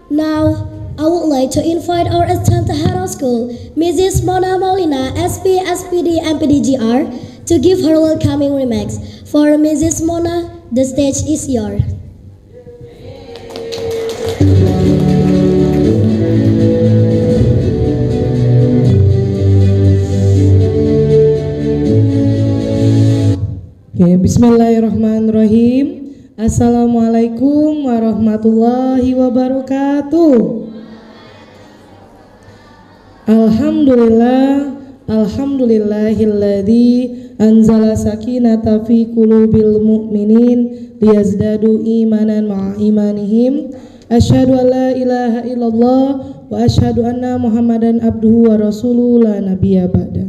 Now, I would like to invite our esteemed head of school, Mrs. Mona Molina, SP, SPD, and PDGR, to give her welcoming remarks. For Mrs. Mona, the stage is yours. Oke, bismillahirrahmanirrahim. Assalamualaikum warahmatullahi wabarakatuh. Alhamdulillahilladzi anzala sakinata fi qulubil mu'minin liyazdadu imanan ma'a imanihim. Asyhadu an la ilaha illallah wa asyhadu anna Muhammadan abduhu wa rasuluhu la nabiyya ba'da.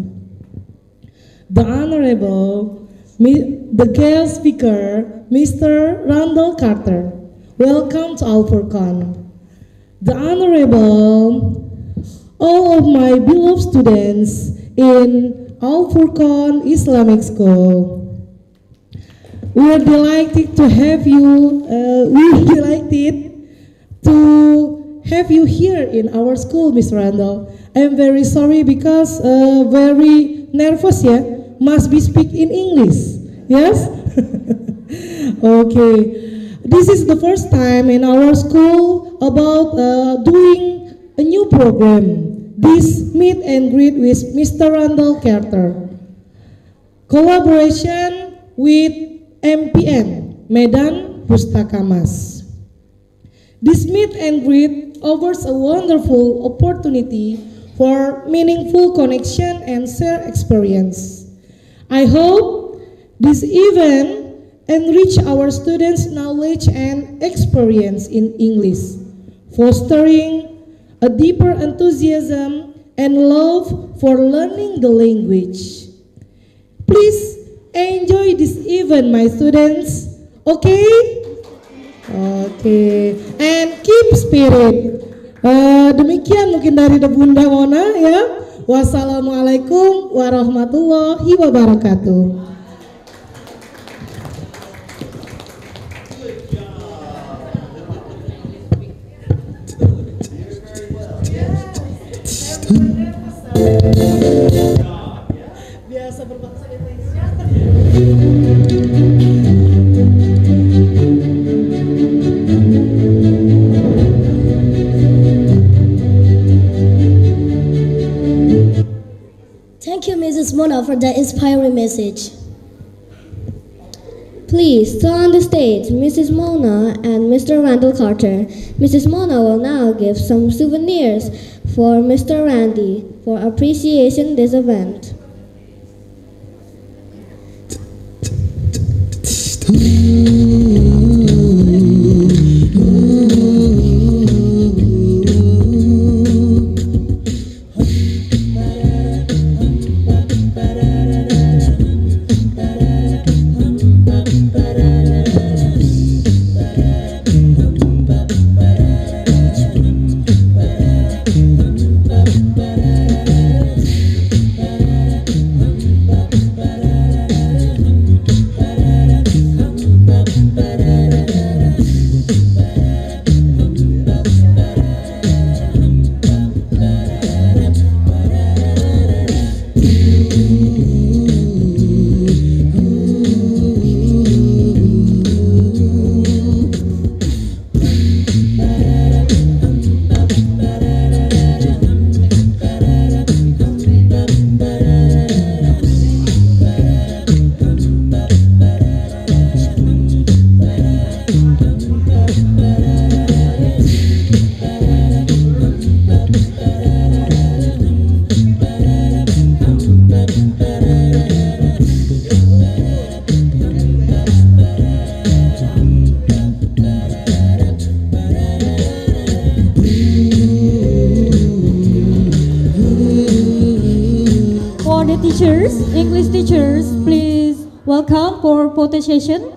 The Honorable the guest speaker, Mr. Randall Carter. Welcome to Al Furqan. The Honorable, all of my beloved students in Al Furqan Islamic School. We are delighted to have you. Here in our school, Mr. Randall. I am very sorry because very nervous, yeah. Must be speak in English, yes? Okay, this is the first time in our school about doing a new program, this meet and greet with Mr. Randall Carter. Collaboration with MPN, Medan Pustaka Mas. This meet and greet offers a wonderful opportunity for meaningful connection and share experience. I hope this event enrich our students' knowledge and experience in English, fostering a deeper enthusiasm and love for learning the language. Please enjoy this event, my students. Okay? Okay. And keep spirit. Demikian mungkin dari Bunda Mona ya. Wassalamualaikum warahmatullahi wabarakatuh. Biasa berbahasa Indonesia. Thank you, Mrs. Mona, for that inspiring message. Please turn on the stage Mrs. Mona and Mr. Randall Carter. Mrs. Mona will now give some souvenirs for Mr. Randy for appreciation this event. Teachers, English teachers, please welcome for photo session.